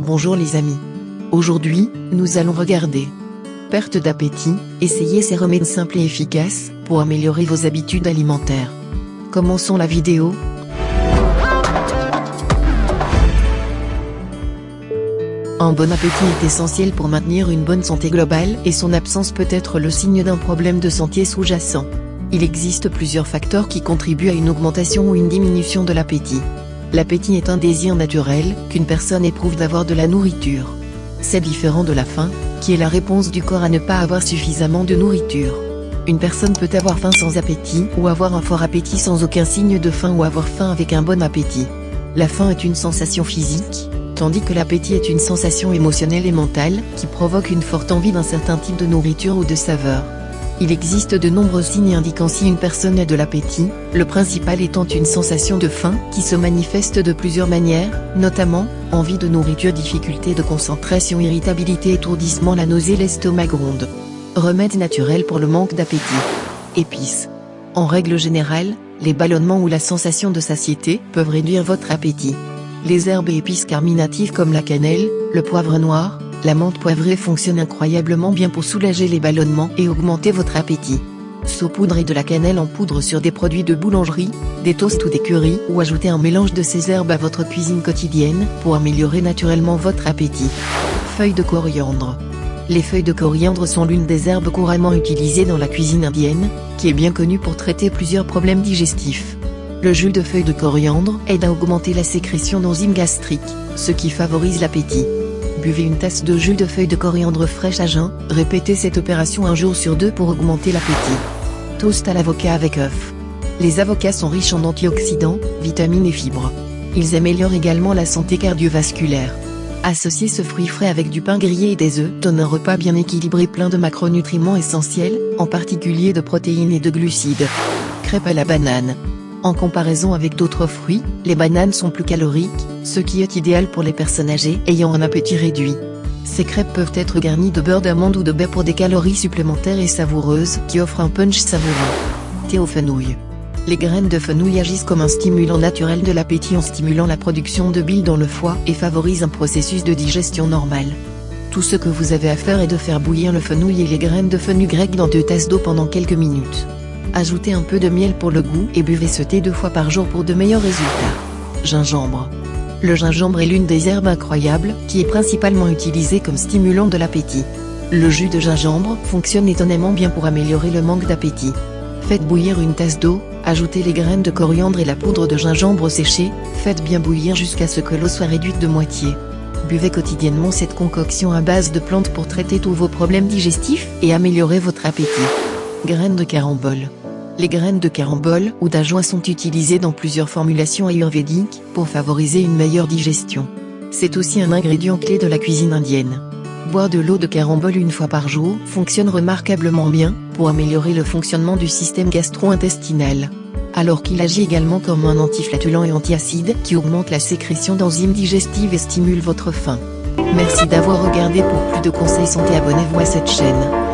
Bonjour les amis. Aujourd'hui, nous allons regarder perte d'appétit, essayez ces remèdes simples et efficaces pour améliorer vos habitudes alimentaires. Commençons la vidéo. Un bon appétit est essentiel pour maintenir une bonne santé globale et son absence peut être le signe d'un problème de santé sous-jacent. Il existe plusieurs facteurs qui contribuent à une augmentation ou une diminution de l'appétit. L'appétit est un désir naturel qu'une personne éprouve d'avoir de la nourriture. C'est différent de la faim, qui est la réponse du corps à ne pas avoir suffisamment de nourriture. Une personne peut avoir faim sans appétit ou avoir un fort appétit sans aucun signe de faim ou avoir faim avec un bon appétit. La faim est une sensation physique, tandis que l'appétit est une sensation émotionnelle et mentale qui provoque une forte envie d'un certain type de nourriture ou de saveur. Il existe de nombreux signes indiquant si une personne a de l'appétit, le principal étant une sensation de faim qui se manifeste de plusieurs manières, notamment, envie de nourriture, difficulté de concentration, irritabilité, étourdissement, la nausée, l'estomac gronde. Remède naturel pour le manque d'appétit. Épices. En règle générale, les ballonnements ou la sensation de satiété peuvent réduire votre appétit. Les herbes et épices carminatives comme la cannelle, le poivre noir, la menthe poivrée fonctionnent incroyablement bien pour soulager les ballonnements et augmenter votre appétit. Saupoudrez de la cannelle en poudre sur des produits de boulangerie, des toasts ou des currys ou ajoutez un mélange de ces herbes à votre cuisine quotidienne pour améliorer naturellement votre appétit. Feuilles de coriandre. Les feuilles de coriandre sont l'une des herbes couramment utilisées dans la cuisine indienne, qui est bien connue pour traiter plusieurs problèmes digestifs. Le jus de feuilles de coriandre aide à augmenter la sécrétion d'enzymes gastriques, ce qui favorise l'appétit. Buvez une tasse de jus de feuilles de coriandre fraîche à jeun, répétez cette opération un jour sur deux pour augmenter l'appétit. Toast à l'avocat avec œufs. Les avocats sont riches en antioxydants, vitamines et fibres. Ils améliorent également la santé cardiovasculaire. Associez ce fruit frais avec du pain grillé et des œufs donne un repas bien équilibré plein de macronutriments essentiels, en particulier de protéines et de glucides. Crêpes à la banane. En comparaison avec d'autres fruits, les bananes sont plus caloriques, ce qui est idéal pour les personnes âgées ayant un appétit réduit. Ces crêpes peuvent être garnies de beurre d'amande ou de baies pour des calories supplémentaires et savoureuses qui offrent un punch savoureux. Thé aux fenouil. Les graines de fenouil agissent comme un stimulant naturel de l'appétit en stimulant la production de bile dans le foie et favorisent un processus de digestion normal. Tout ce que vous avez à faire est de faire bouillir le fenouil et les graines de fenugrec dans 2 tasses d'eau pendant quelques minutes. Ajoutez un peu de miel pour le goût et buvez ce thé 2 fois par jour pour de meilleurs résultats. Gingembre. Le gingembre est l'une des herbes incroyables qui est principalement utilisée comme stimulant de l'appétit. Le jus de gingembre fonctionne étonnamment bien pour améliorer le manque d'appétit. Faites bouillir une tasse d'eau, ajoutez les graines de coriandre et la poudre de gingembre séchée, faites bien bouillir jusqu'à ce que l'eau soit réduite de moitié. Buvez quotidiennement cette concoction à base de plantes pour traiter tous vos problèmes digestifs et améliorer votre appétit. Graines de carambole. Les graines de carambole ou d'ajoin sont utilisées dans plusieurs formulations ayurvédiques pour favoriser une meilleure digestion. C'est aussi un ingrédient clé de la cuisine indienne. Boire de l'eau de carambole 1 fois par jour fonctionne remarquablement bien pour améliorer le fonctionnement du système gastro-intestinal. Alors qu'il agit également comme un antiflatulent et antiacide qui augmente la sécrétion d'enzymes digestives et stimule votre faim. Merci d'avoir regardé. Pour plus de conseils santé, abonnez-vous à cette chaîne.